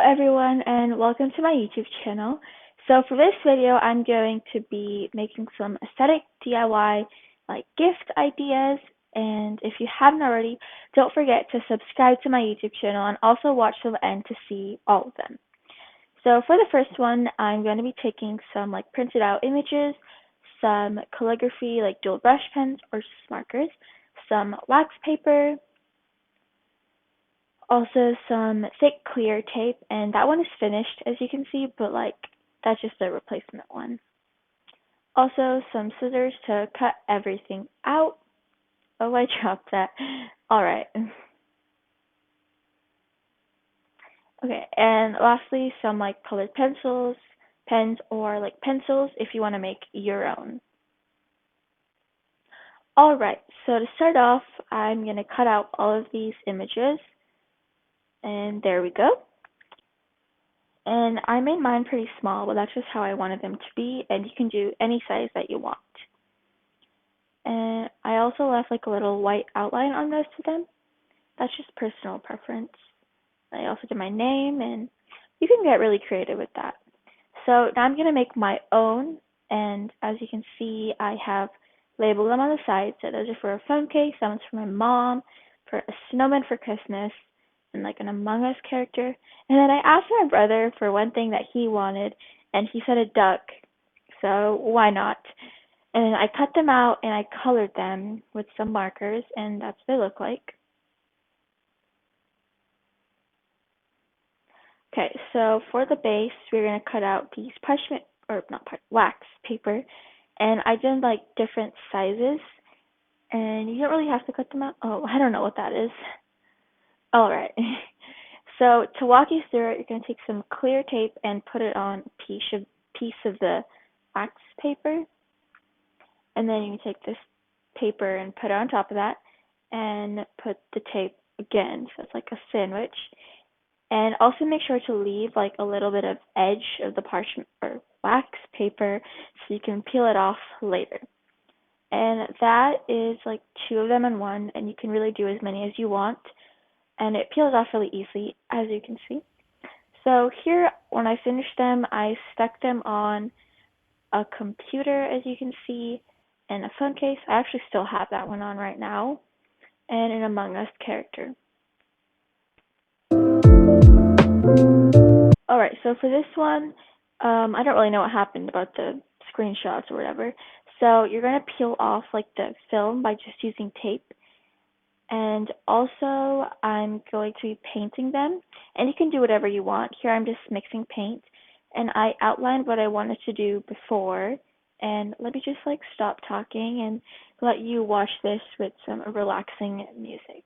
everyone and welcome to my YouTube channel. So for this video I'm going to be making some aesthetic DIY like gift ideas, and if you haven't already, don't forget to subscribe to my YouTube channel and also watch till the end to see all of them. So for the first one, I'm going to be taking some like printed out images, some calligraphy like dual brush pens or just markers, some wax paper, also some thick clear tape, and that one is finished as you can see, but like that's just the replacement one. Also some scissors to cut everything out. Oh, I dropped that. Alright. Okay, and lastly some like colored pencils, pens, or like pencils if you want to make your own. Alright, so to start off, I'm going to cut out all of these images. And there we go. And I made mine pretty small, but that's just how I wanted them to be, and you can do any size that you want. And I also left like a little white outline on most of them. That's just personal preference. I also did my name, and you can get really creative with that. So now I'm going to make my own, and as you can see, I have labeled them on the side. So those are for a phone case, that one's for my mom, for a snowman for Christmas, and like an Among Us character. And then I asked my brother for one thing that he wanted, and he said a duck, so why not? And I cut them out and I colored them with some markers, and that's what they look like. Okay, so for the base, we're going to cut out these parchment, or not wax paper, and I did like different sizes, and you don't really have to cut them out. Oh, I don't know what that is. Alright, so to walk you through it, you're going to take some clear tape and put it on a piece of the wax paper, and then you can take this paper and put it on top of that, and put the tape again, so it's like a sandwich, and also make sure to leave like a little bit of edge of the parchment or wax paper so you can peel it off later. And that is like 2 of them in one, and you can really do as many as you want. And it peels off really easily, as you can see. So here, when I finished them, I stuck them on a computer, as you can see, and a phone case. I actually still have that one on right now, and an Among Us character. Alright, so for this one, I don't really know what happened about the screenshots or whatever. So you're going to peel off like the film by just using tape. And also, I'm going to be painting them, and you can do whatever you want. Here I'm just mixing paint, and I outlined what I wanted to do before, and let me just like stop talking and let you watch this with some relaxing music.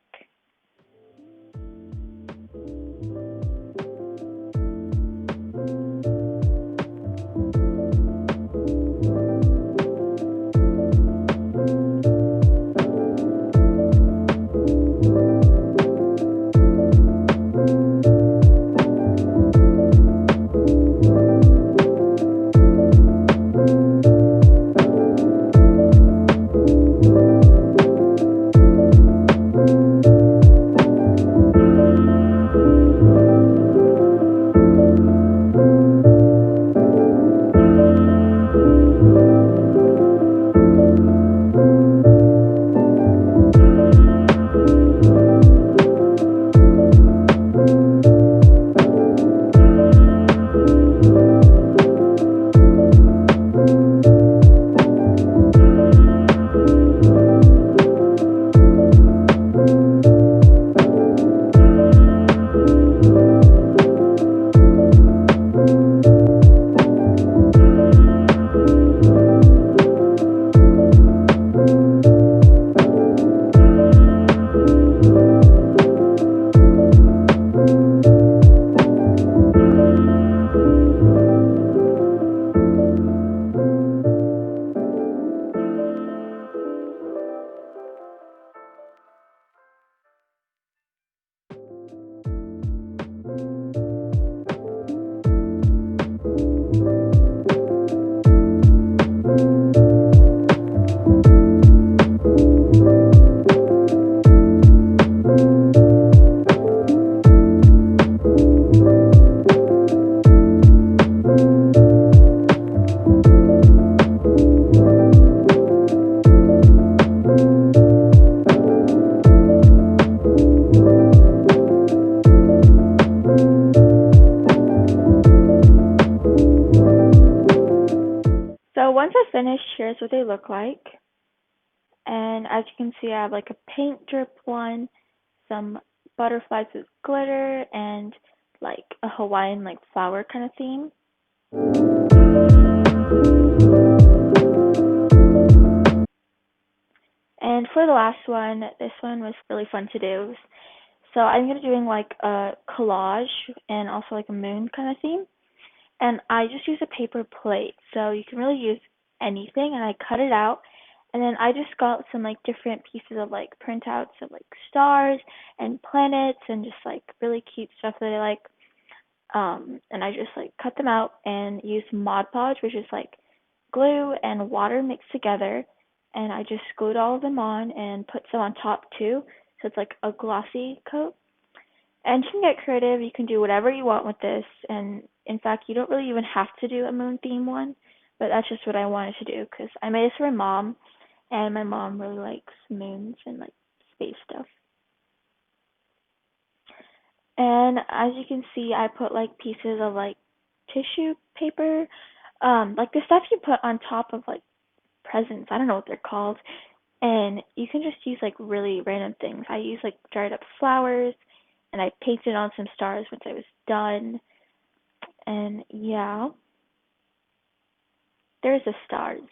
what they look like. And as you can see, I have like a paint drip one, some butterflies with glitter, and like a Hawaiian like flower kind of theme. And for the last one, this one was really fun to do. So I'm gonna doing like a collage and also like a moon kind of theme. And I just use a paper plate, so you can really use anything. And I cut it out, and then I just got some like different pieces of like printouts of like stars and planets and just like really cute stuff that I like. And I just like cut them out and use Mod Podge, which is like glue and water mixed together. And I just glued all of them on and put some on top too, so it's like a glossy coat. And you can get creative. You can do whatever you want with this. And in fact, you don't really even have to do a moon theme one, but that's just what I wanted to do because I made this for my mom, and my mom really likes moons and like space stuff. And as you can see, I put like pieces of like tissue paper, like the stuff you put on top of like presents. I don't know what they're called. And you can just use like really random things. I use like dried up flowers, and I painted on some stars once I was done. And yeah, there's the stars.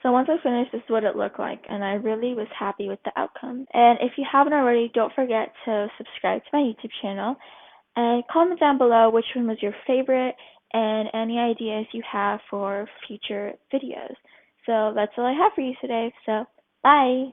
So once I finished, this is what it looked like, and I really was happy with the outcome. And if you haven't already, don't forget to subscribe to my YouTube channel and comment down below which one was your favorite and any ideas you have for future videos. So that's all I have for you today. So bye!